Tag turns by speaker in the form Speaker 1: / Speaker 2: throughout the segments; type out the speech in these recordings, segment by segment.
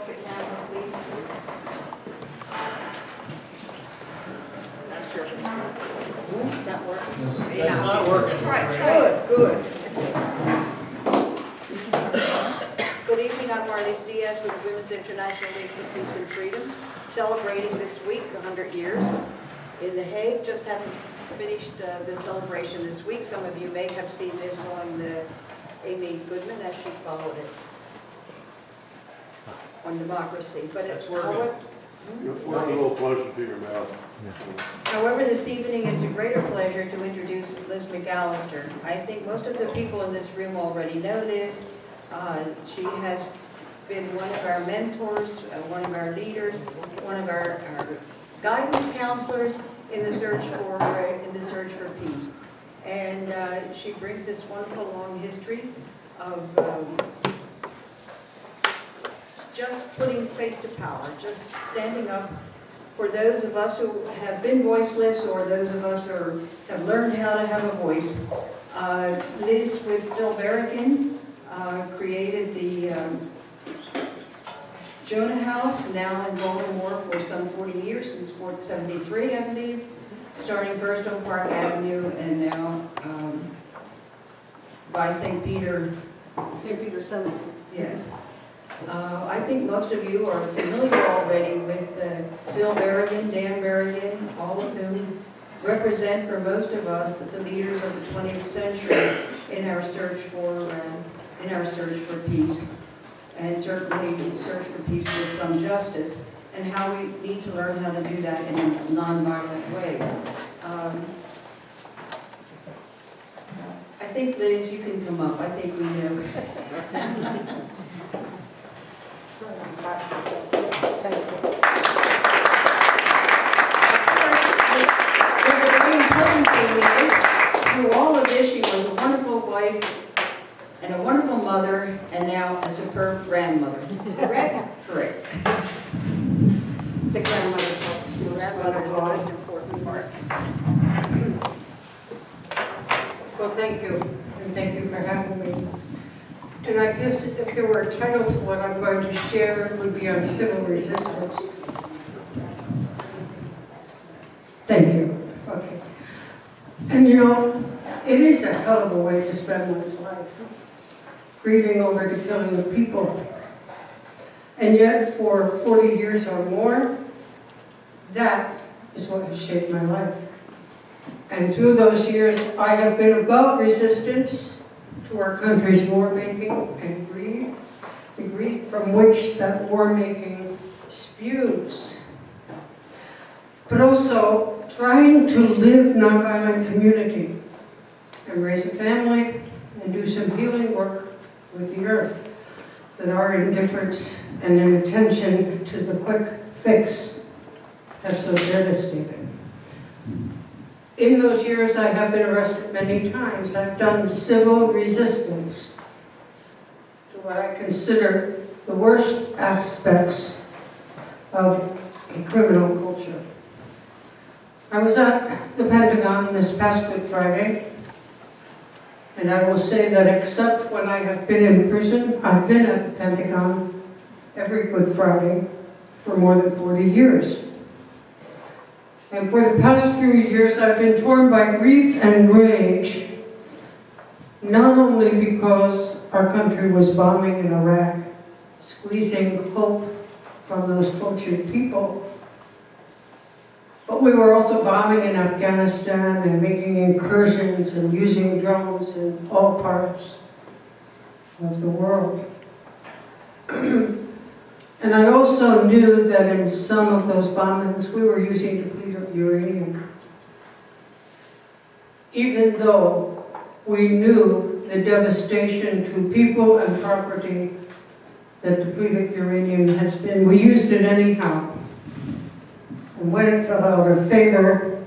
Speaker 1: basket now, please. Does that work?
Speaker 2: That's not working.
Speaker 1: Right, good. Good evening, I'm Marlies Diaz with the Women's International League for Peace and Freedom, celebrating this week 100 years in The Hague. Just haven't finished the celebration this week. Some of you may have seen this on Amy Goodman as she followed it on democracy. But it's
Speaker 3: Work a little closer to your mouth.
Speaker 1: However, this evening it's a greater pleasure to introduce Liz McAllister. I think most of the people in this room already know Liz. She has been one of our mentors, one of our leaders, one of our guidance counselors in the search for peace. And she brings this wonderful long history of just putting face to power, just standing up for those of us who have been voiceless or those of us who have learned how to have a voice. Liz with Phil Berrigan created the Jonah House, now in Baltimore for some 40 years, since 1973, I believe, starting first on Park Avenue and now by St. Peter Cemetery. Yes. I think most of you are familiar already with Phil Berrigan, Dan Berrigan, all of whom represent for most of us the leaders of the 20th century in our search for peace, and certainly search for peace with some justice, and how we need to learn how to do that in a nonviolent way. I think, Liz, you can come up. I think we know. Very important thing is, through all of this, she was a wonderful wife and a wonderful mother, and now a superb grandmother. Correct? Correct. The grandmother talks. The grandmother is the most important part.
Speaker 4: Well, thank you, and thank you for having me. And I guess if there were a title to what I'm going to share, it would be on civil resistance. Thank you. Okay. And you know, it is a hell of a way to spend one's life, grieving over the killing of people. And yet, for 40 years or more, that is what has shaped my life. And through those years, I have been about resistance to our country's war-making and greed, the greed from which that war-making spews. But also trying to live nonviolent community and raise a family and do some healing work with the earth, that our indifference and inattention to the quick fix have so devastated. In those years, I have been arrested many times. I've done civil resistance to what I consider the worst aspects of a criminal culture. I was at the Pentagon this past Good Friday, and I will say that except when I have been in prison, I've been at the Pentagon every Good Friday for more than 40 years. And for the past few years, I've been torn by grief and rage, not only because our country was bombing in Iraq, squeezing hope from those tortured people, but we were also bombing in Afghanistan and making incursions and using drones in all parts of the world. And I also knew that in some of those bombings, we were using depleted uranium. Even though we knew the devastation to people and property that depleted uranium has been, we used it anyhow. And when it fell out of favor,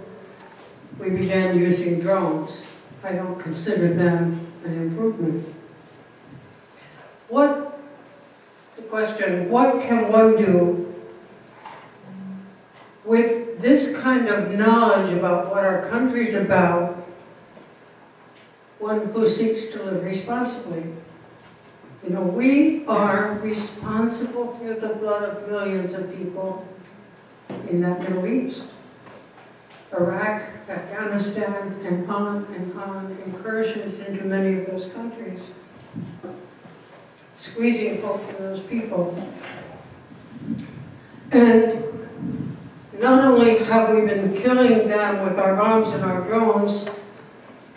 Speaker 4: we began using drones. I don't consider them an improvement. The question, what can one do with this kind of knowledge about what our country's about, one who seeks to live responsibly? You know, we are responsible for the blood of millions of people in that Middle East. Iraq, Afghanistan, and on, incursions into many of those countries, squeezing hope from those people. And not only have we been killing them with our bombs and our drones,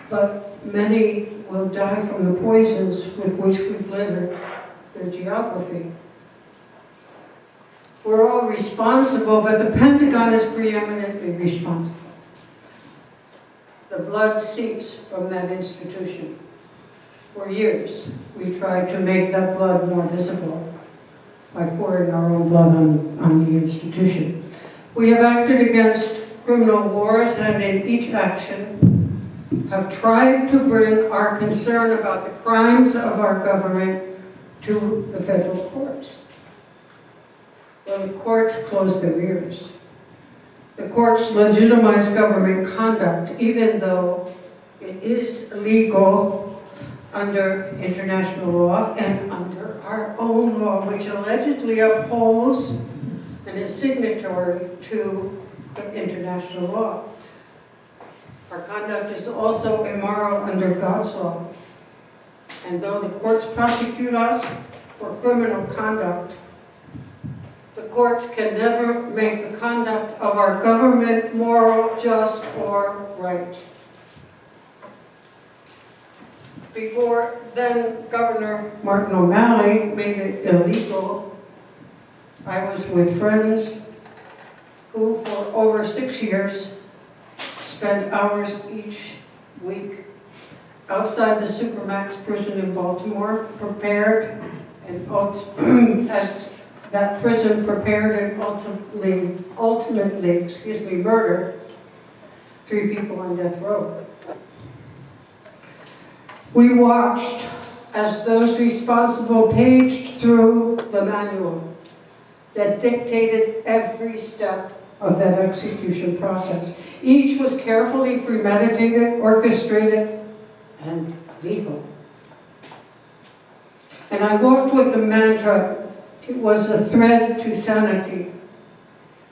Speaker 4: but many will die from the poisons with which we've littered their geography. We're all responsible, but the Pentagon is preeminently responsible. The blood seeps from that institution. For years, we tried to make that blood more visible by pouring our own blood on the institution. We have acted against criminal wars, and in each action have tried to bring our concern about the crimes of our government to the federal courts. Well, the courts close their ears. The courts legitimize government conduct, even though it is illegal under international law and under our own law, which allegedly upholds and is signatory to the international law. Our conduct is also immoral under God's law. And though the courts prosecute us for criminal conduct, the courts can never make the conduct of our government moral, just, or right. Before then, Governor Martin O'Malley made it illegal. I was with friends who, for over 6 years, spent hours each week outside the Supermax prison in Baltimore, prepared and as that prison prepared and ultimately, murdered 3 people on death row. We watched as those responsible paged through the manual that dictated every step of that execution process. Each was carefully premeditated, orchestrated, and legal. And I walked with the mantra, it was a thread to sanity.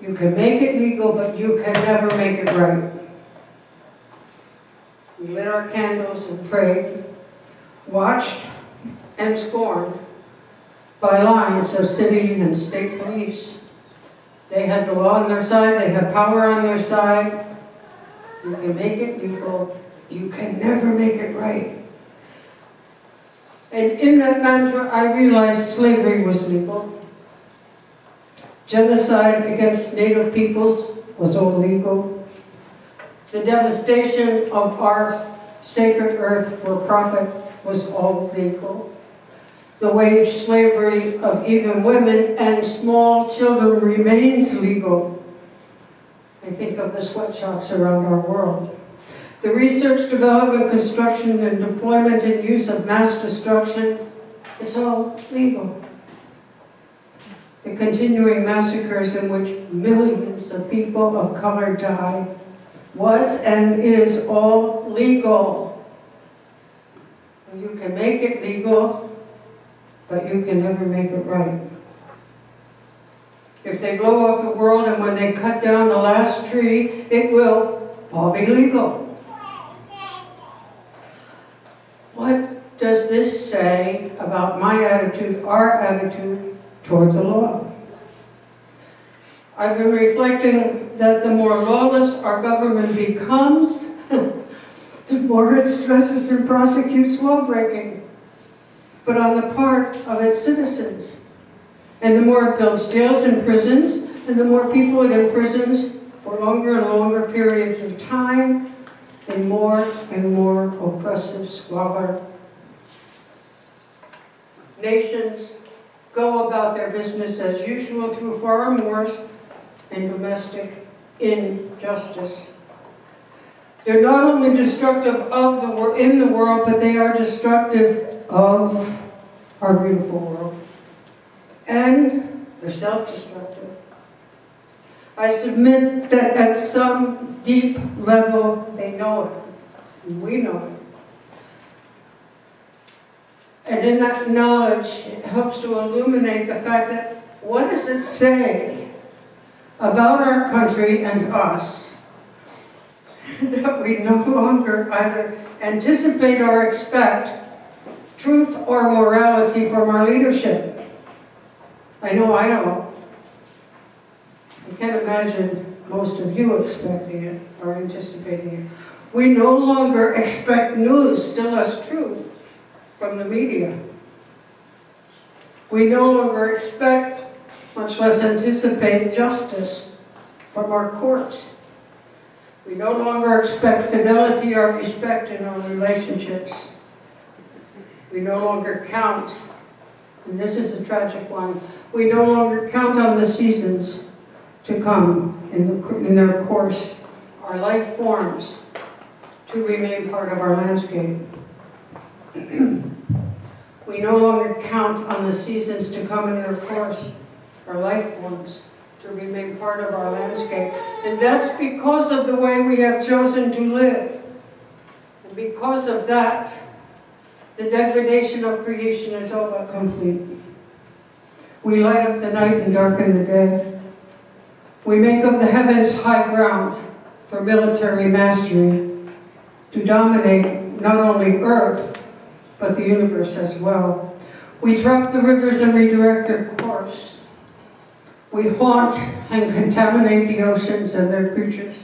Speaker 4: You can make it legal, but you can never make it right. We lit our candles and prayed, watched and scorned by lines of city and state police. They had the law on their side, they had power on their side. You can make it legal, you can never make it right. And in that mantra, I realized slavery was legal. Genocide against Native peoples was all legal. The devastation of our sacred earth for profit was all legal. The wage slavery of even women and small children remains legal. I think of the sweatshops around our world. The research, development, construction, and deployment and use of mass destruction, it's all legal. The continuing massacres in which millions of people of color die was and is all legal. And you can make it legal, but you can never make it right. If they blow up the world and when they cut down the last tree, it will all be legal. What does this say about my attitude, our attitude toward the law? I've been reflecting that the more lawless our government becomes, the more it stresses and prosecutes lawbreaking, but on the part of its citizens. And the more it builds jails and prisons, and the more people it imprisons for longer and longer periods of time, and more oppressive squalor. Nations go about their business as usual through foreign wars and domestic injustice. They're not only destructive of in the world, but they are destructive of our beautiful world. And they're self-destructive. I submit that at some deep level, they know it. And we know And in that knowledge, it helps to illuminate the fact that what does it say about our country and us that we no longer either anticipate or expect truth or morality from our leadership? I know I don't. I can't imagine most of you expecting it or anticipating it. We no longer expect news, still less truth, from the media. We no longer expect, much less anticipate, justice from our courts. We no longer expect fidelity or respect in our relationships. We no longer count, and this is a tragic one, we no longer count on the seasons to come in their course, our life forms, to remain part of our landscape. We no longer count on the seasons to come in their course, our life forms, to remain part of our landscape. And that's because of the way we have chosen to live. And because of that, the degradation of creation is all but complete. We light up the night and darken the day. We make of the heavens high ground for military mastery, to dominate not only Earth, but the universe as well. We trap the rivers and redirect their course. We haunt and contaminate the oceans and their creatures.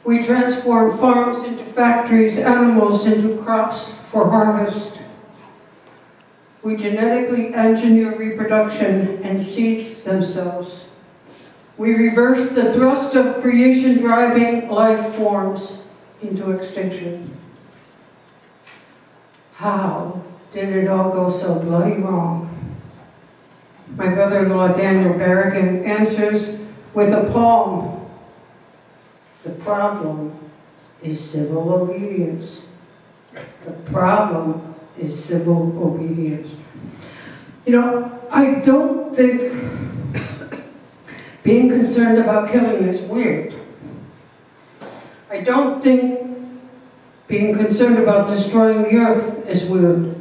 Speaker 4: We transform farms into factories, animals into crops for harvest. We genetically engineer reproduction and seeds themselves. We reverse the thrust of creation, driving life forms into extinction. How did it all go so bloody wrong? My brother-in-law Daniel Berrigan answers with a poem. The problem is civil obedience. The problem is civil obedience. You know, I don't think being concerned about killing is weird. I don't think being concerned about destroying the earth is weird.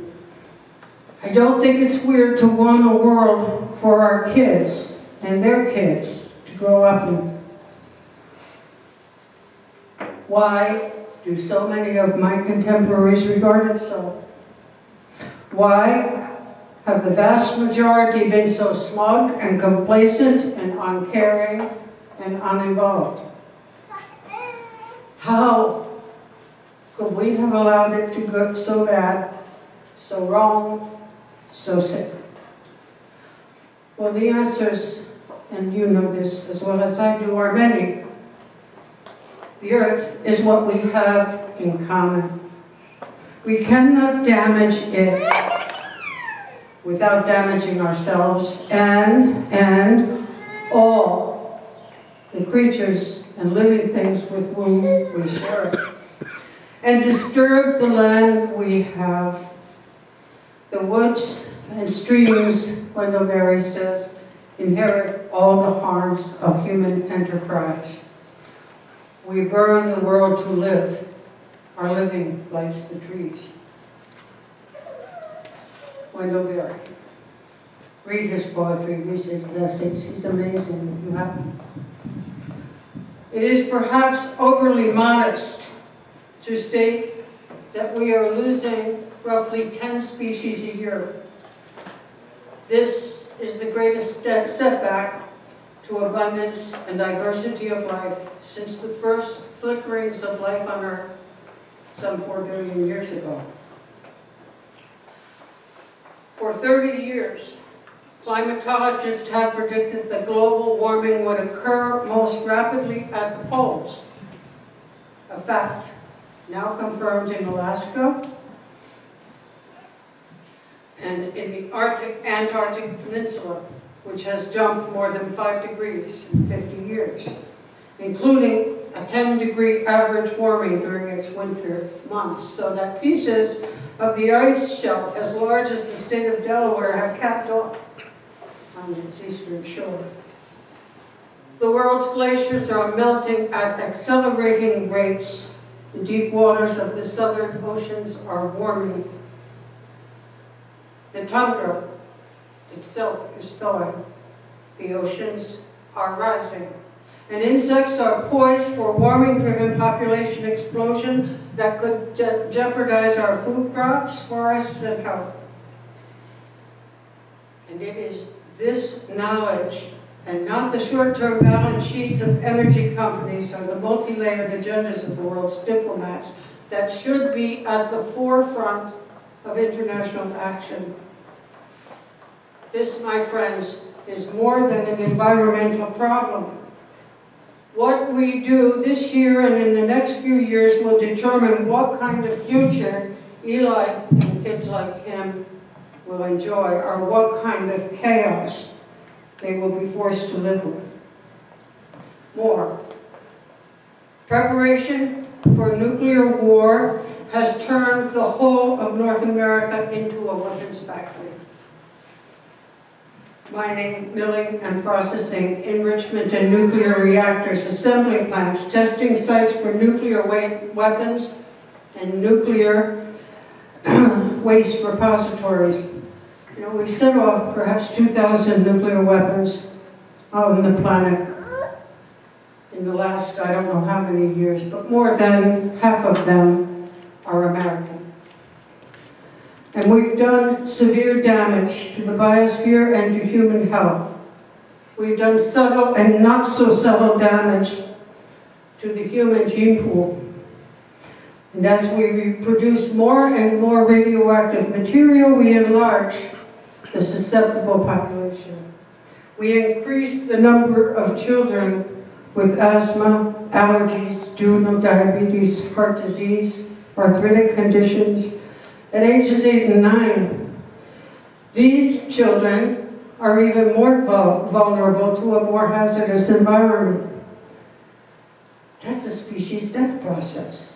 Speaker 4: I don't think it's weird to want a world for our kids and their kids to grow up in. Why do so many of my contemporaries regard it so? Why have the vast majority been so smug and complacent and uncaring and uninvolved? How could we have allowed it to go so bad, so wrong, so sick? Well, the answers, and you know this as well as I do, are many. The earth is what we have in common. We cannot damage it without damaging ourselves and all the creatures and living things with whom we share it, and disturb the land we have. The woods and streams, Wendell Berry says, inherit all the harms of human enterprise. We burn the world to live. Our living lights the trees. Wendell Berry. Read his poetry, read his essays. He's amazing. You have him. It is perhaps overly modest to state that we are losing roughly 10 species a year. This is the greatest setback to abundance and diversity of life since the first flickerings of life on Earth some 4 billion years ago. For 30 years, climatologists have predicted that global warming would occur most rapidly at the poles. A fact now confirmed in Alaska and in the Antarctic Peninsula, which has jumped more than 5 degrees in 50 years, including a 10-degree average warming during its winter months, so that pieces of the ice shelf as large as the state of Delaware have capped off on its eastern shore. The world's glaciers are melting at accelerating rates. The deep waters of the southern oceans are warming. The tundra itself is thawing. The oceans are rising. And insects are poised for warming-driven population explosion that could jeopardize our food crops, forests, and health. And it is this knowledge, and not the short-term balance sheets of energy companies or the multi-layered agendas of the world's diplomats, that should be at the forefront of international action. This, my friends, is more than an environmental problem. What we do this year and in the next few years will determine what kind of future Eli and kids like him will enjoy, or what kind of chaos they will be forced to live with. More. Preparation for nuclear war has turned the whole of North America into a weapons factory. Mining, milling, and processing, enrichment and nuclear reactors, assembly plants, testing sites for nuclear weapons, and nuclear waste repositories. You know, we've set off perhaps 2,000 nuclear weapons on the planet in the last, I don't know how many years, but more than half of them are American. And we've done severe damage to the biosphere and to human health. We've done subtle and not so subtle damage to the human gene pool. And as we produce more and more radioactive material, we enlarge the susceptible population. We increase the number of children with asthma, allergies, juvenile diabetes, heart disease, arthritic conditions, at ages 8 and 9. These children are even more vulnerable to a more hazardous environment. That's a species death process.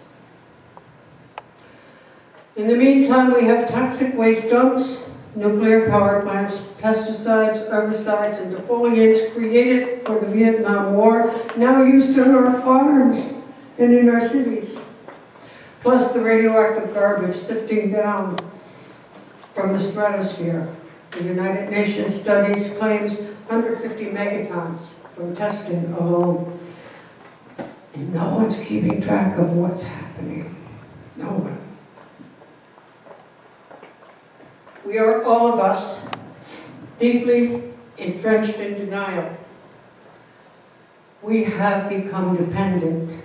Speaker 4: In the meantime, we have toxic waste dumps, nuclear power plants, pesticides, herbicides, and defoliants created for the Vietnam War, now used on our farms and in our cities. Plus the radioactive garbage sifting down from the stratosphere. The United Nations studies claims 150 megatons from testing alone. And no one's keeping track of what's happening. No one. We are, all of us, deeply entrenched in denial. We have become dependent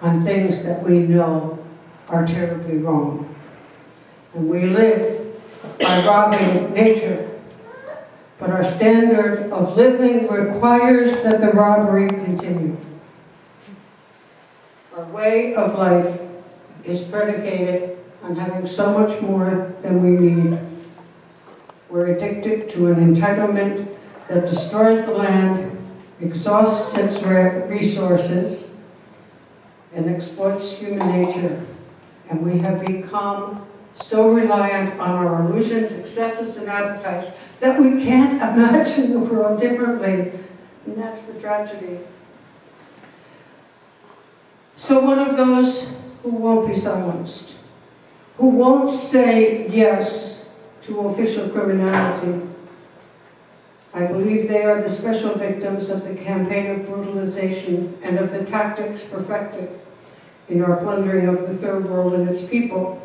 Speaker 4: on things that we know are terribly wrong. And we live by robbing nature. But our standard of living requires that the robbery continue. Our way of life is predicated on having so much more than we need. We're addicted to an entitlement that destroys the land, exhausts its resources, and exploits human nature. And we have become so reliant on our illusions, excesses, and appetites that we can't imagine the world differently. And that's the tragedy. So one of those who won't be silenced, who won't say yes to official criminality, I believe they are the special victims of the campaign of brutalization and of the tactics perfected in our plundering of the third world and its people.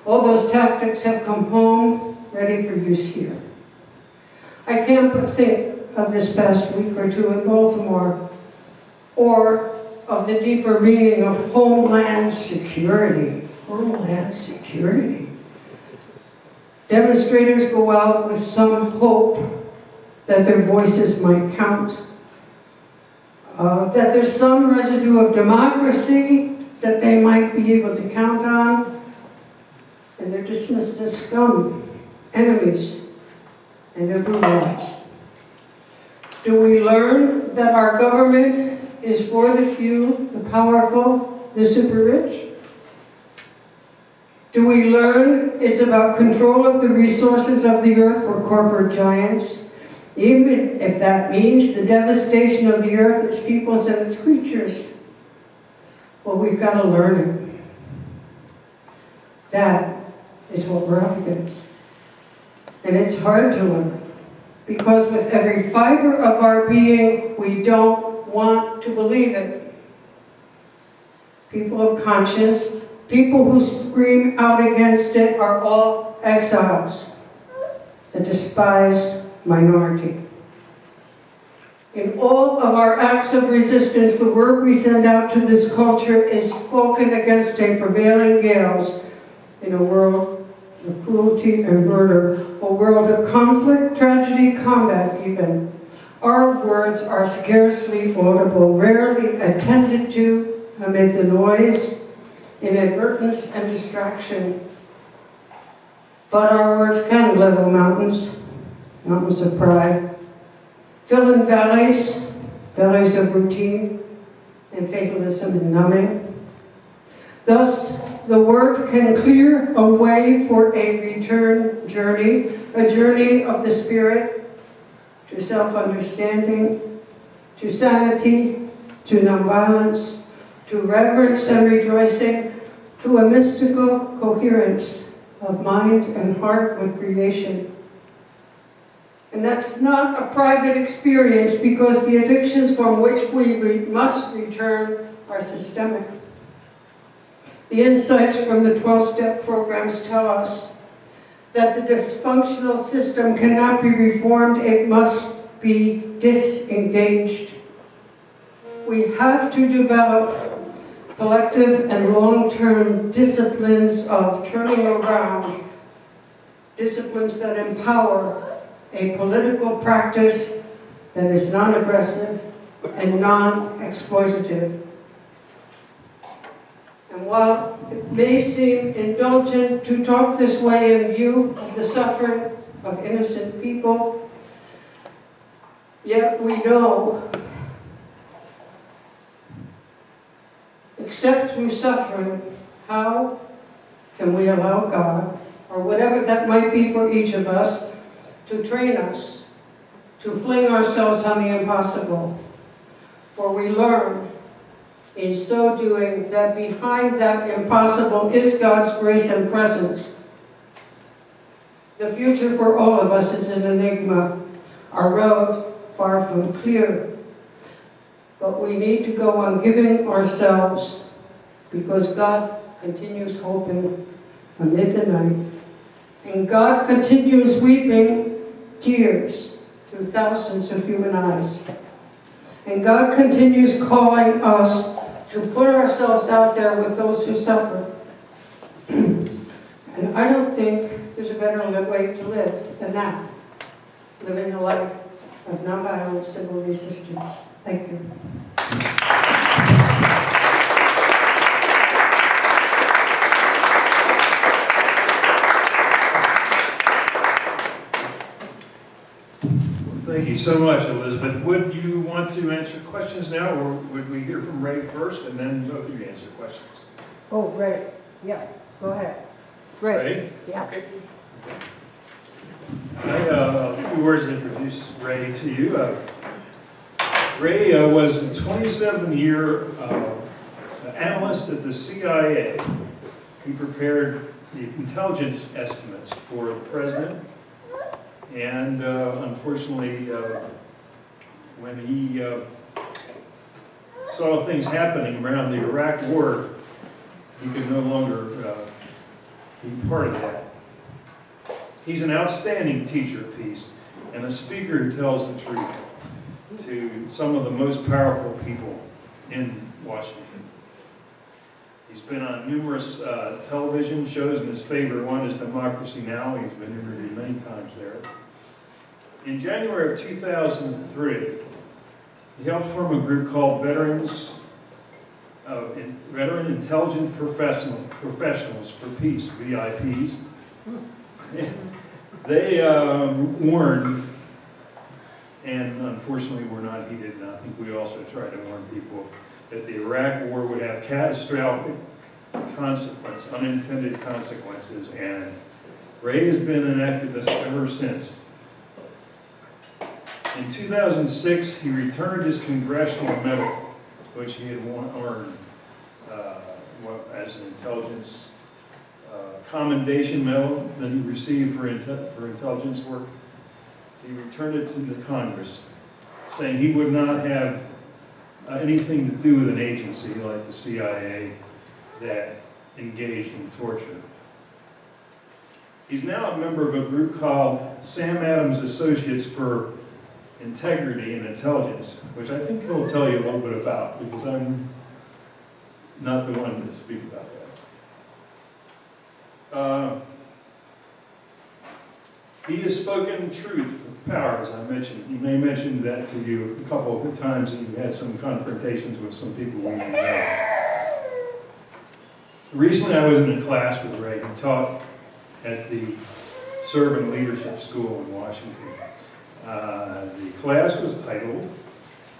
Speaker 4: All those tactics have come home, ready for use here. I can't but think of this past week or two in Baltimore, or of the deeper meaning of homeland security. Homeland security. Demonstrators go out with some hope that their voices might count, that there's some residue of democracy that they might be able to count on, and they're dismissed as scum, enemies, and they're brutalized. Do we learn that our government is for the few, the powerful, the super rich? Do we learn it's about control of the resources of the earth for corporate giants, even if that means the devastation of the earth, its peoples, and its creatures? Well, we've got to learn it. That is what we're up against. And it's hard to learn, because with every fiber of our being, we don't want to believe it. People of conscience, people who scream out against it, are all exiles, a despised minority. In all of our acts of resistance, the word we send out to this culture is spoken against a prevailing gales in a world of cruelty and murder, a world of conflict, tragedy, combat even. Our words are scarcely audible, rarely attended to amid the noise, inadvertence, and distraction. But our words can level mountains, mountains of pride, fill in valleys, valleys of routine and fatalism and numbing. Thus, the word can clear a way for a return journey, a journey of the spirit to self-understanding, to sanity, to nonviolence, to reverence and rejoicing, to a mystical coherence of mind and heart with creation. And that's not a private experience, because the addictions from which we must return are systemic. The insights from the 12-step programs tell us that the dysfunctional system cannot be reformed, it must be disengaged. We have to develop collective and long-term disciplines of turning around, disciplines that empower a political practice that is non-aggressive and non-exploitative. And while it may seem indulgent to talk this way in view of the suffering of innocent people, yet we know, except through suffering, how can we allow God, or whatever that might be for each of us, to train us, to fling ourselves on the impossible? For we learn in so doing that behind that impossible is God's grace and presence. The future for all of us is an enigma, our road far from clear. But we need to go on giving ourselves, because God continues hoping amid the night. And God continues weeping tears through thousands of human eyes. And God continues calling us to put ourselves out there with those who suffer. And I don't think there's a better way to live than that, living a life of nonviolent civil resistance. Thank you.
Speaker 2: Thank you so much, Elizabeth. Would you want to answer questions now, or would we hear from Ray first and then both of you answer questions?
Speaker 4: Oh, Ray. Yeah, go ahead.
Speaker 2: Ray?
Speaker 4: Yeah.
Speaker 2: Okay. A few words to introduce Ray to you. Ray was a 27-year analyst at the CIA. He prepared the intelligence estimates for the president. And unfortunately, when he saw things happening around the Iraq War, he could no longer be part of that. He's an outstanding teacher of peace and a speaker who tells the truth to some of the most powerful people in Washington. He's been on numerous television shows, and his favorite one is Democracy Now! He's been interviewed many times there. In January of 2003, he helped form a group called Veteran Intelligent Professionals for Peace, VIPs. They warned, and unfortunately were not heeded, and I think we also tried to warn people that the Iraq War would have catastrophic consequences, unintended consequences, and Ray has been an activist ever since. In 2006, he returned his congressional medal, which he had earned as an intelligence commendation medal that he received for intelligence work. He returned it to the Congress, saying he would not have anything to do with an agency like the CIA that engaged in torture. He's now a member of a group called Sam Adams Associates for Integrity and Intelligence, which I think he'll tell you a little bit about, because I'm not the one to speak about that. He has spoken truth with power, as I mentioned. He may mention that to you a couple of times that you had some confrontations with some people we didn't know. Recently I was in a class with Ray. He taught at the Servant Leadership School in Washington. The class was titled,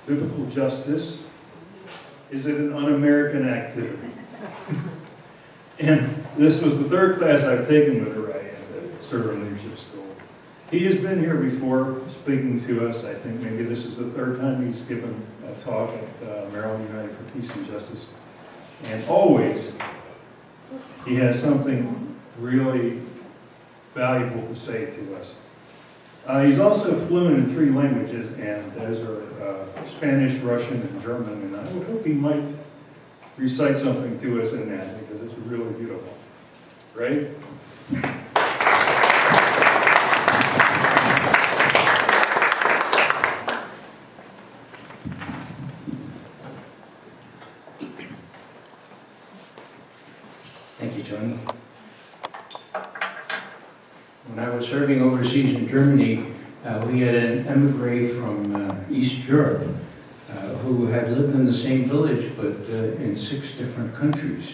Speaker 2: Biblical Justice, Is It an Un-American Activity? And this was the third class I've taken with Ray at the Servant Leadership School. He has been here before speaking to us. I think maybe this is the third time he's given a talk at Maryland United for Peace and Justice. And always he has something really valuable to say to us. He's also fluent in 3 languages, and those are Spanish, Russian, and German, and I would hope he might recite something to us in that, because it's really beautiful. Right?
Speaker 5: Thank you, Tony. When I was serving overseas in Germany, we had an emigre from East Europe who had lived in the same village, but in 6 different countries,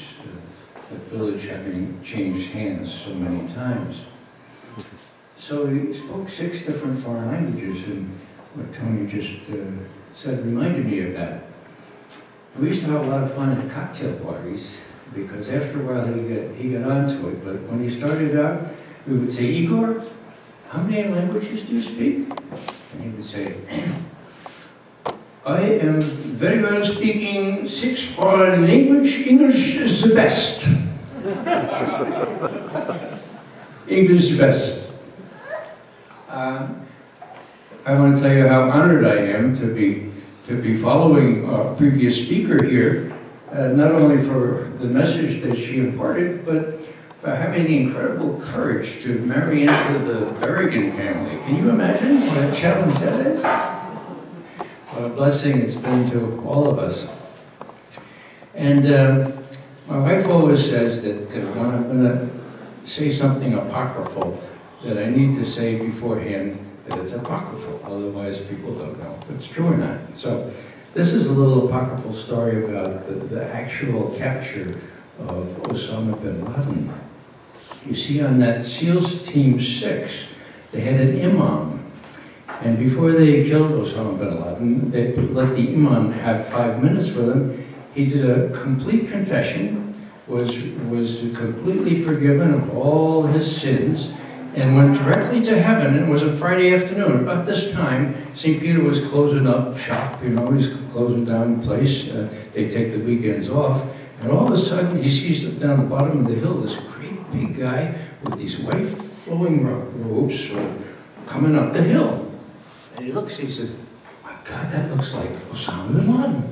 Speaker 5: the village having changed hands so many times. So he spoke 6 different foreign languages, and what Tony just said reminded me of that. We used to have a lot of fun at cocktail parties, because after a while he got onto it, but when he started out, we would say, Igor, how many languages do you speak? And he would say, I am very well speaking 6 foreign languages. English is the best. English is the best. I want to tell you how honored I am to be following our previous speaker here, not only for the message that she imparted, but for having the incredible courage to marry into the Berrigan family. Can you imagine what a challenge that is? What a blessing it's been to all of us. And my wife always says that when I'm going to say something apocryphal, that I need to say beforehand that it's apocryphal, otherwise people don't know if it's true or not. So this is a little apocryphal story about the actual capture of Osama bin Laden. You see, on that SEALs Team 6, they had an imam. And before they killed Osama bin Laden, they let the imam have 5 minutes with him. He did a complete confession, was completely forgiven of all his sins, and went directly to heaven. It was a Friday afternoon. About this time, St. Peter was closing up shop, he's closing down the place. They take the weekends off. And all of a sudden, he sees down the bottom of the hill this great big guy with these white flowing robes coming up the hill. And he looks, he says, my God, that looks like Osama bin Laden.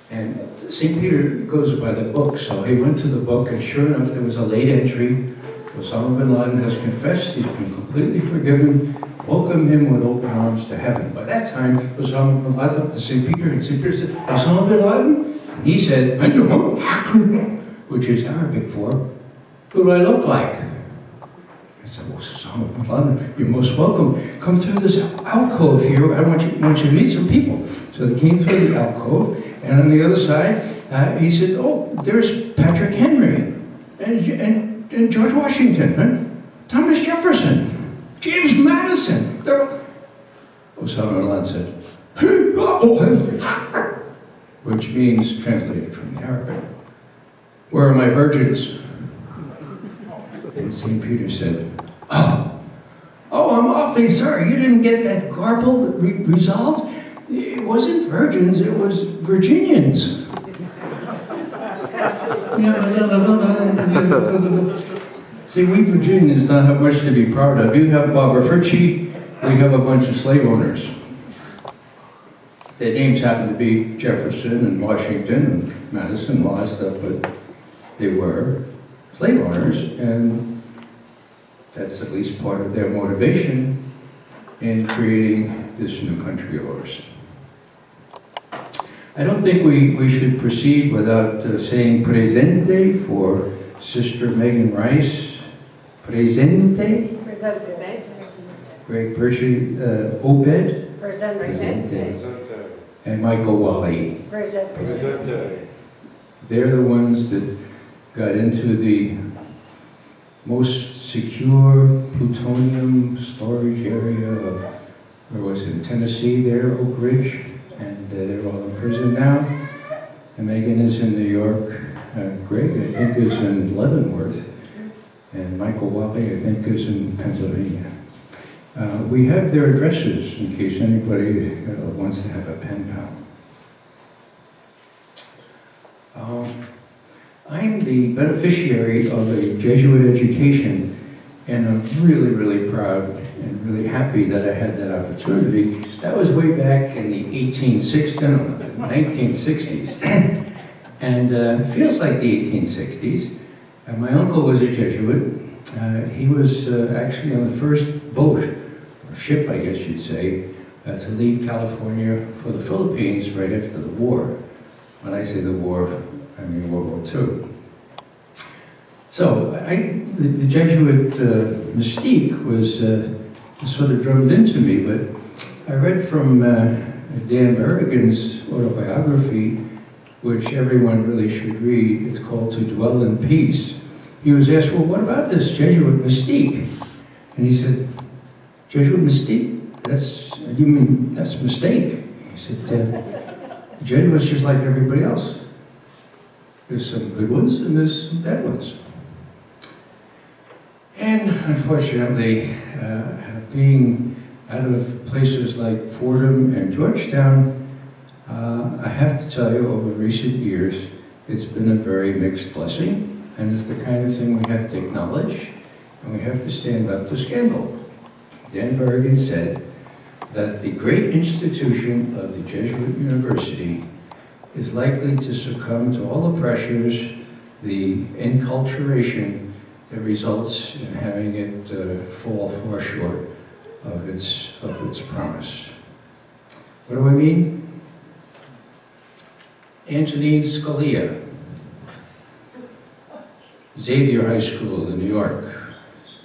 Speaker 5: And St. Peter goes by the book, so he went to the book, and sure enough, there was a late entry. Osama bin Laden has confessed, he's been completely forgiven. Welcome him with open arms to heaven. By that time, Osama bin Laden up to St. Peter, and St. Peter said, Osama bin Laden? He said, which is Arabic for, who do I look like? I said, well, Osama bin Laden, you're most welcome. Come through this alcove here. I want you to meet some people. So they came through the alcove, and on the other side, he said, oh, there's Patrick Henry, and George Washington, and Thomas Jefferson, James Madison. Osama bin Laden said, which means, translated from the Arabic, where are my virgins? And St. Peter said, oh, I'm awfully sorry, you didn't get that garble resolved? It wasn't virgins, it was Virginians. See, we Virginians don't have much to be proud of. You have Barbara Fritchie, we have a bunch of slave owners. Their names happen to be Jefferson and Washington and Madison and all that stuff, but they were slave owners, and that's at least part of their motivation in creating this new country of ours. I don't think we should proceed without saying presente for Sister Megan Rice. Presente.
Speaker 6: Presente.
Speaker 5: Greg Percy Obed.
Speaker 6: Presente.
Speaker 5: And Michael Wally.
Speaker 6: Presente.
Speaker 5: They're the ones that got into the most secure plutonium storage area of, where was it, in Tennessee there, Oak Ridge, and they're all in prison now. And Megan is in New York. Greg, I think, is in Leavenworth, and Michael Wally, I think, is in Pennsylvania. We have their addresses in case anybody wants to have a pen pal. I'm the beneficiary of a Jesuit education, and I'm really, really proud and really happy that I had that opportunity. That was way back in the 1960s. And it feels like the 1860s. My uncle was a Jesuit. He was actually on the first boat, or ship I guess you'd say, to leave California for the Philippines right after the war. When I say the war, I mean World War II. So the Jesuit mystique was sort of drummed into me, but I read from Dan Berrigan's autobiography, which everyone really should read. It's called To Dwell in Peace. He was asked, well, what about this Jesuit mystique? And he said, Jesuit mystique? That's a mistake. He said, Jesuits just like everybody else. There's some good ones and there's some bad ones. And unfortunately, being out of places like Fordham and Georgetown, I have to tell you, over recent years, it's been a very mixed blessing, and it's the kind of thing we have to acknowledge, and we have to stand up to scandal. Dan Berrigan said that the great institution of the Jesuit University is likely to succumb to all the pressures, the enculturation that results in having it fall far short of its promise. What do I mean? Antonin Scalia, Xavier High School in New York.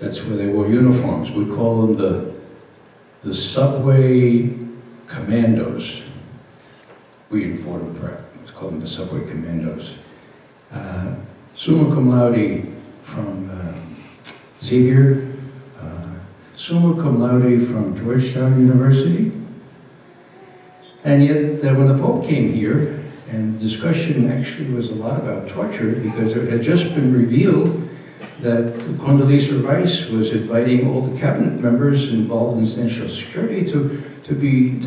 Speaker 5: That's where they wore uniforms. We call them the subway commandos. We in Fordham Prep, let's call them the subway commandos. Summa cum laude from Xavier, summa cum laude from Georgetown University. And yet, when the Pope came here, and the discussion actually was a lot about torture, because it had just been revealed that Condoleezza Rice was inviting all the cabinet members involved in national security to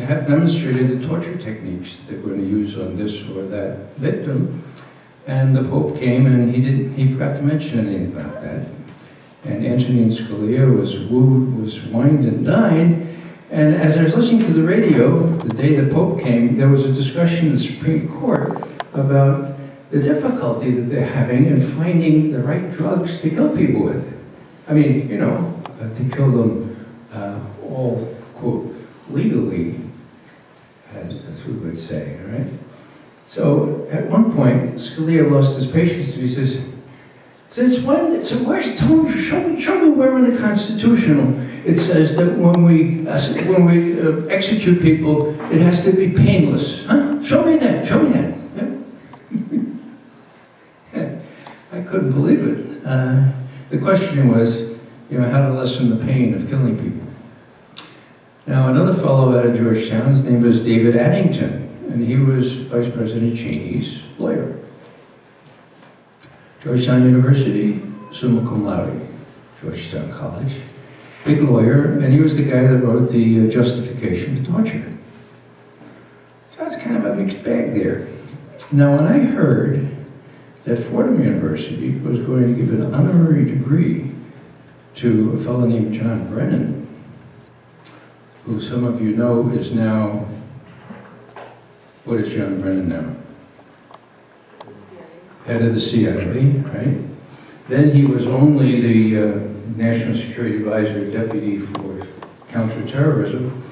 Speaker 5: have demonstrated the torture techniques that they're going to use on this or that victim. And the Pope came and he forgot to mention anything about that. And Antonin Scalia was wooed, was wined and dined. And as I was listening to the radio the day the Pope came, there was a discussion in the Supreme Court about the difficulty that they're having in finding the right drugs to kill people with. I mean, you know, to kill them all, quote, legally, as we would say, all right? So at one point, Scalia lost his patience and he says, since when, so where, show me where in the Constitution it says that when we execute people, it has to be painless. Huh? Show me that. I couldn't believe it. The question was, you know, how to lessen the pain of killing people. Now, another fellow out of Georgetown, his name was David Addington, and he was Vice President Cheney's lawyer. Georgetown University, summa cum laude, Georgetown College, big lawyer, and he was the guy that wrote the justification for torture. So it's kind of a mixed bag there. Now, when I heard that Fordham University was going to give an honorary degree to a fellow named John Brennan, who some of you know is now, what is John Brennan now? Head of the CIA, right? Then he was only the National Security Advisor Deputy for Counterterrorism.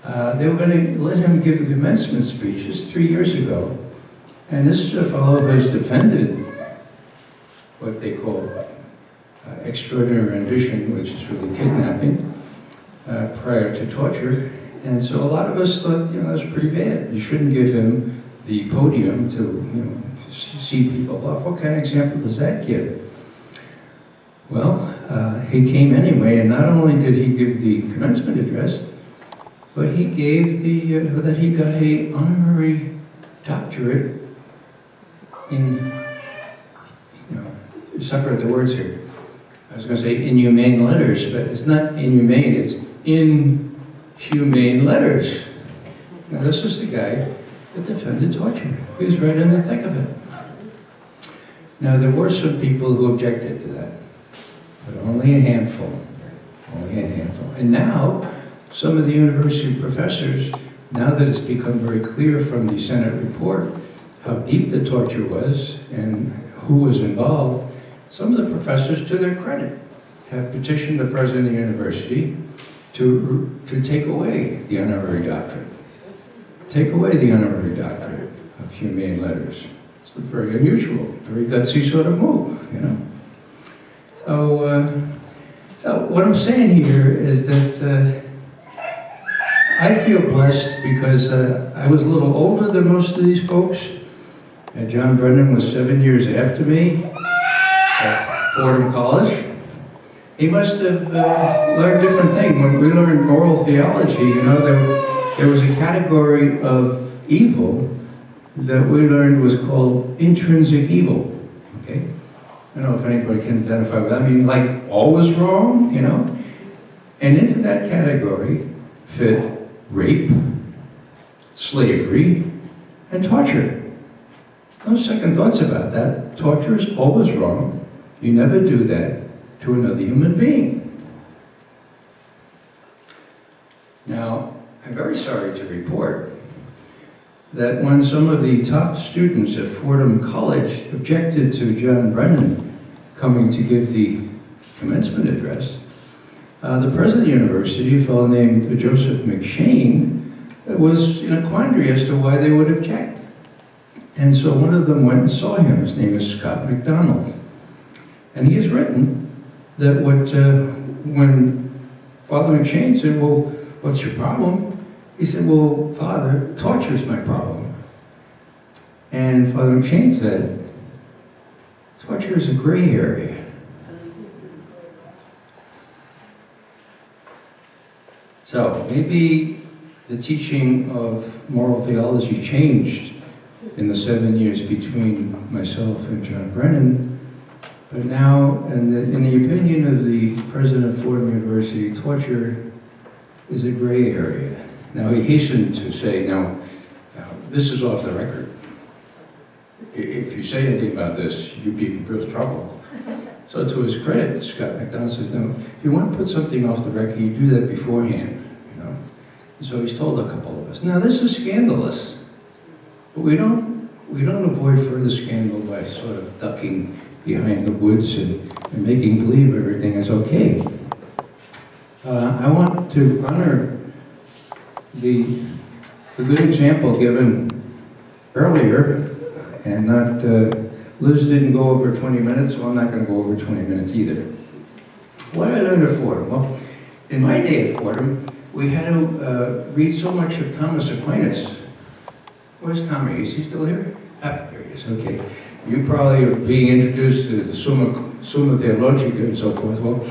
Speaker 5: They were going to let him give a commencement speech just 3 years ago. And this is a fellow who has defended what they call extraordinary rendition, which is really kidnapping, prior to torture. And so a lot of us thought, you know, that's pretty bad. You shouldn't give him the podium to, you know, see people off. What kind of example does that give? Well, he came anyway, and not only did he give the commencement address, but he gave that he got an honorary doctorate in, you know, separate the words here. I was going to say inhumane letters, but it's not inhumane, it's inhumane letters. Now this is the guy that defended torture. He was right in the thick of it. Now there were some people who objected to that, but only a handful, only a handful. And now, some of the university professors, now that it's become very clear from the Senate report how deep the torture was and who was involved, some of the professors, to their credit, have petitioned the president of the university to take away the honorary doctorate. Take away the honorary doctorate of humane letters. It's a very unusual, very gutsy sort of move, you know. So what I'm saying here is that I feel blessed because I was a little older than most of these folks. John Brennan was 7 years after me at Fordham College. He must have learned different things. When we learned moral theology, you know, there was a category of evil that we learned was called intrinsic evil. Okay? I don't know if anybody can identify with that. I mean, like, all was wrong, you know? And into that category fit rape, slavery, and torture. No second thoughts about that. Torture is always wrong. You never do that to another human being. Now, I'm very sorry to report that when some of the top students at Fordham College objected to John Brennan coming to give the commencement address, the president of the university, a fellow named Joseph McShane, was in a quandary as to why they would object. And so one of them went and saw him. His name is Scott McDonald. And he has written that when Father McShane said, well, what's your problem? He said, well, Father, torture's my problem. And Father McShane said, torture is a gray area. So maybe the teaching of moral theology changed in the 7 years between myself and John Brennan, but now, in the opinion of the president of Fordham University, torture is a gray area. Now, he hastened to say, now this is off the record. If you say anything about this, you'd be in real trouble. So to his credit, Scott McDonald says, no, if you want to put something off the record, you do that beforehand, you know. And so he's told a couple of us. Now, this is scandalous. But we don't avoid further scandal by sort of ducking behind the woods and making believe everything is okay. I want to honor the good example given earlier, and not, Liz didn't go over 20 minutes, so I'm not going to go over 20 minutes either. What did I learn at Fordham? Well, in my day at Fordham, we had to read so much of Thomas Aquinas. Where's Tommy? Is he still here? Ah, there he is, okay. You probably are being introduced to the Summa Theologica and so forth. Well,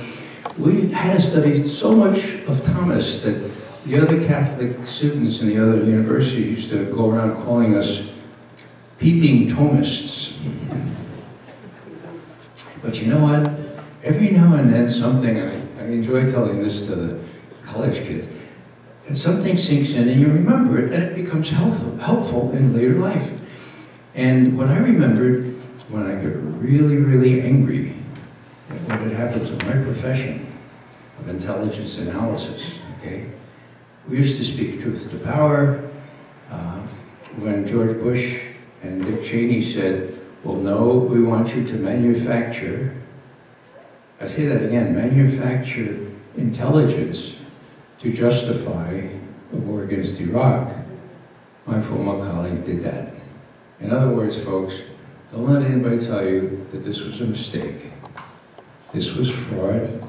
Speaker 5: we had to study so much of Thomas that the other Catholic students in the other universities used to go around calling us peeping Thomists. But you know what? Every now and then something, and I enjoy telling this to the college kids, and something sinks in and you remember it, and it becomes helpful in later life. And what I remembered when I got really, really angry what had happened to my profession of intelligence analysis, okay? We used to speak truth to power. When George Bush and Dick Cheney said, well, no, we want you to manufacture, I say that again, manufacture intelligence to justify the war against Iraq, my former colleague did that. In other words, folks, don't let anybody tell you that this was a mistake. This was fraud.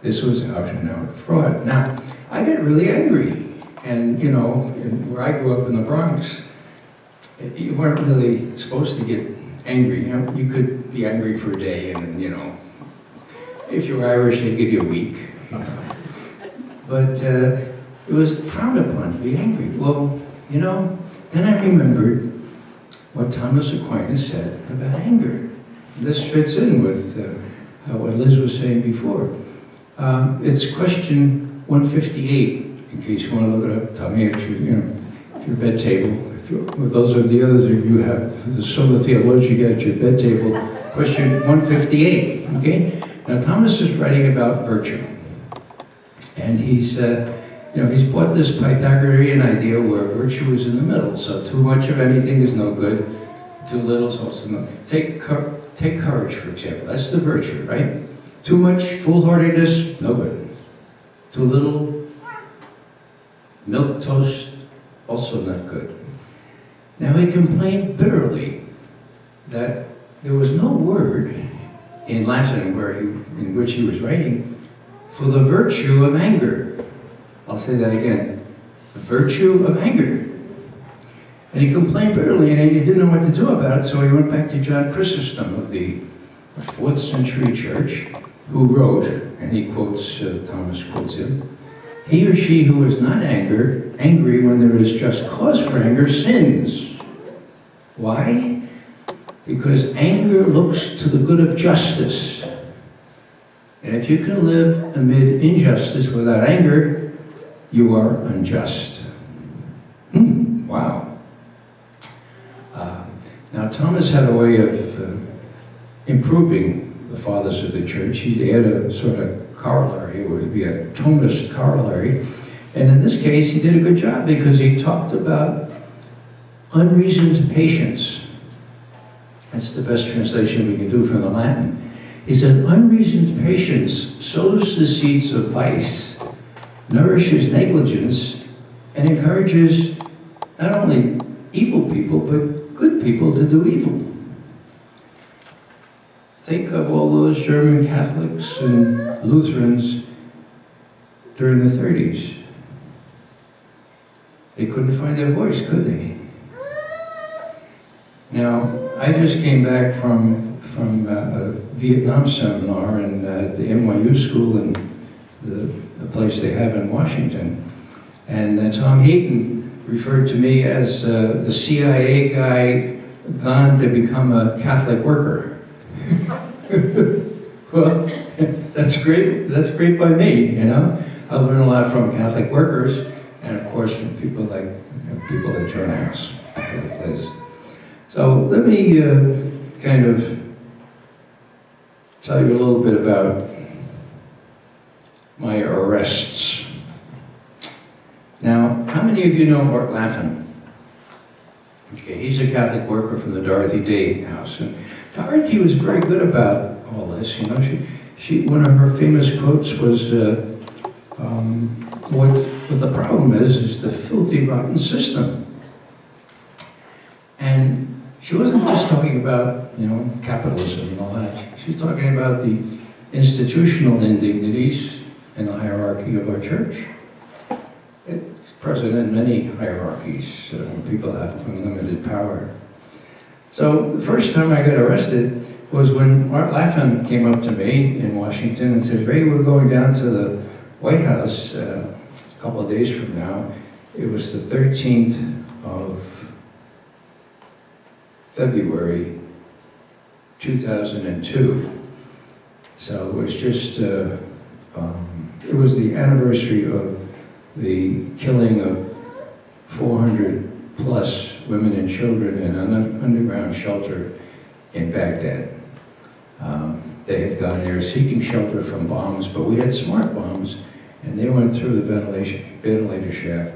Speaker 5: This was out and out fraud. Now, I get really angry. And, you know, where I grew up in the Bronx, you weren't really supposed to get angry. You know, you could be angry for a day and, you know, if you were Irish, they'd give you a week. But it was frowned upon to be angry. Well, you know, then I remembered what Thomas Aquinas said about anger. This fits in with what Liz was saying before. It's question 158, in case you want to look it up. Tell me if your bed table. Those are the others of you who have the sola theologica at your bed table. Question 158. Okay. Now Thomas is writing about virtue, and he's he's brought this Pythagorean idea where virtue is in the middle. So too much of anything is no good. Too little is also no. Take courage, for example. That's the virtue, right? Too much foolhardiness, no good. Too little milk toast, also not good. Now he complained bitterly that there was no word in Latin in which he was writing for the virtue of anger. I'll say that again. The virtue of anger. And he complained bitterly, and he didn't know what to do about it, so he went back to John Chrysostom of the 4th century church, who wrote, and he quotes, Thomas quotes him, he or she who is not angry when there is just cause for anger sins. Why? Because anger looks to the good of justice. And if you can live amid injustice without anger, you are unjust. Wow. Now Thomas had a way of improving the fathers of the church. He'd add a sort of corollary, it would be a Thomist corollary. And in this case, he did a good job because he talked about unreasoned patience. That's the best translation we can do from the Latin. He said, unreasoned patience sows the seeds of vice, nourishes negligence, and encourages not only evil people, but good people to do evil. Think of all those German Catholics and Lutherans during the 30s. They couldn't find their voice, could they? Now, I just came back from a Vietnam seminar in the NYU school and the place they have in Washington. And Tom Hayden referred to me as the CIA guy gone to become a Catholic worker. Well, that's great. That's great by me, you know. I learned a lot from Catholic workers, and of course from people like people at your house, people like Liz. So let me kind of tell you a little bit about my arrests. Now, how many of you know Art Laffin? Okay, he's a Catholic worker from the Dorothy Day House. And Dorothy was very good about all this. You know, she one of her famous quotes was, "What the problem is the filthy, rotten system." And she wasn't just talking about, you know, capitalism and all that. She's talking about the institutional indignities in the hierarchy of our church. It's present in many hierarchies when people have unlimited power. So the first time I got arrested was when Art Laffin came up to me in Washington and said, "Ray, we're going down to the White House a couple of days from now." It was the 13th of February 2002. So it was just, it was the anniversary of the killing of 400 plus women and children in an underground shelter in Baghdad. They had gone there seeking shelter from bombs, but we had smart bombs, and they went through the ventilator shaft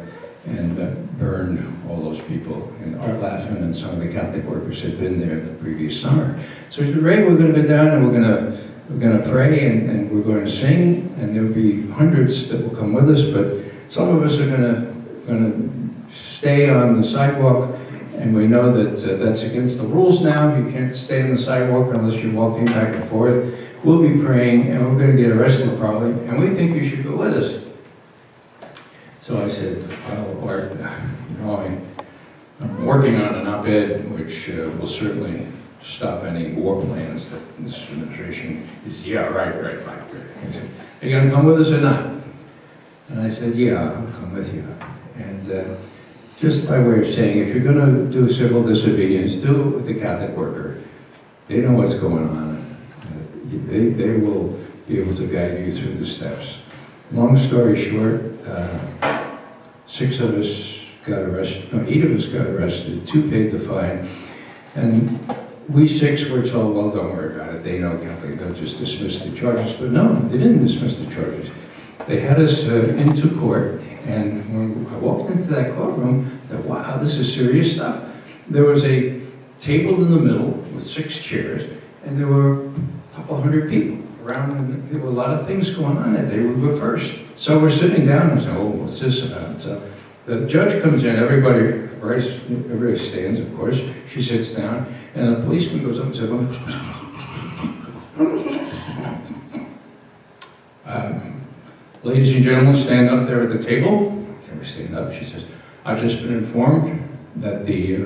Speaker 5: and burned all those people. And Art Laffin and some of the Catholic workers had been there the previous summer. So he said, Ray, we're going to go down and we're going to pray and we're going to sing, and there'll be hundreds that will come with us, but some of us are going to stay on the sidewalk, and we know that that's against the rules now. You can't stay on the sidewalk unless you're walking back and forth. We'll be praying, and we're going to get arrested probably, and we think you should go with us. So I said, well, Art, you know, I'm working on an op-ed which will certainly stop any war plans that this administration is, yeah, right. He said, are you going to come with us or not? And I said, yeah, I'll come with you. And just by way of saying, if you're going to do civil disobedience, do it with the Catholic worker. They know what's going on. They will be able to guide you through the steps. Long story short, 8 of us got arrested, 2 paid the fine, and we 6 were told, well, don't worry about it, they know Catholic, they'll just dismiss the charges. But no, they didn't dismiss the charges. They had us into court, and when I walked into that courtroom, I thought, wow, this is serious stuff. There was a table in the middle with 6 chairs, and there were a couple hundred people around, and there were a lot of things going on that day. We were first. So we're sitting down and saying, oh, what's this about? So the judge comes in, everybody stands, of course. She sits down, and the policeman goes up and says, ladies and gentlemen, stand up there at the table. Can we stand up? She says, I've just been informed that the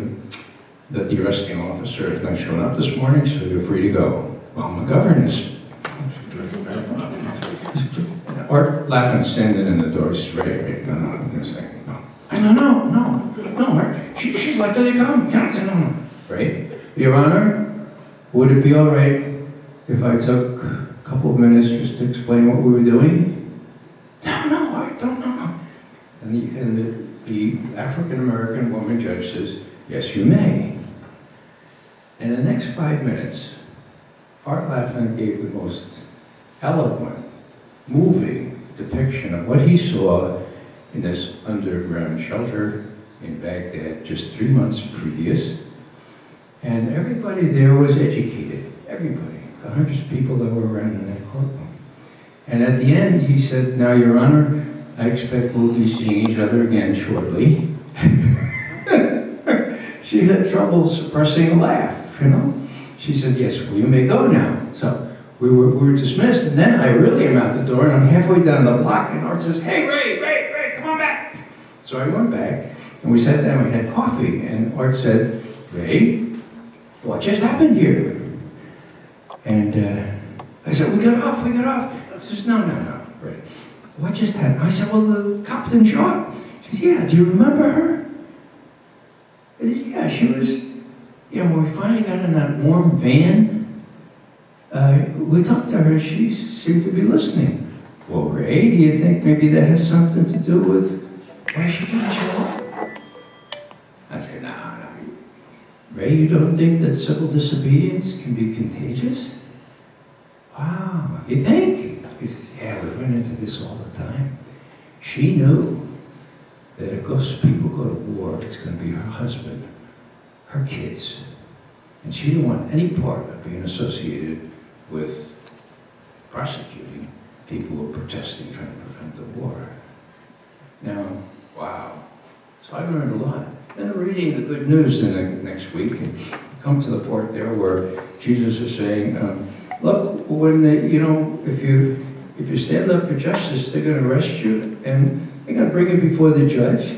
Speaker 5: arresting officer has not shown up this morning, so you're free to go. Well, McGovern is. Art Laffin standing in the door straight. No, I'm going to say, no. No, Art. She's likely to come. No. Right? Your Honor, would it be all right if I took a couple of minutes just to explain what we were doing? No, Art, no. And the African-American woman judge says, yes, you may. And in the next 5 minutes, Art Laffin gave the most eloquent, moving depiction of what he saw in this underground shelter in Baghdad just 3 months previous. And everybody there was educated, everybody, the hundreds of people that were around in that courtroom. And at the end, he said, now, Your Honor, I expect we'll be seeing each other again shortly. She had trouble suppressing a laugh, you know. She said, yes, well, you may go now. So we were dismissed, and then I really am out the door, and I'm halfway down the block, and Art says, hey, Ray, come on back. So I went back, and we sat down, we had coffee, and Art said, Ray, what just happened here? And I said, we got off. He says, no, Ray, what just happened? I said, well, the cop didn't show up. She says, yeah, do you remember her? I said, yeah, she was, you know, when we finally got in that warm van, we talked to her, she seemed to be listening. Well, Ray, do you think maybe that has something to do with why she didn't show up? I said, no. Ray, you don't think that civil disobedience can be contagious? Wow, you think? He says, yeah, we run into this all the time. She knew that if those people go to war, it's going to be her husband, her kids. And she didn't want any part of being associated with prosecuting people who were protesting, trying to prevent the war. Now, wow. So I learned a lot. Then I'm reading the good news the next week, and come to the part there where Jesus is saying, look, when they, you know, if you stand up for justice, they're going to arrest you, and they're going to bring you before the judge,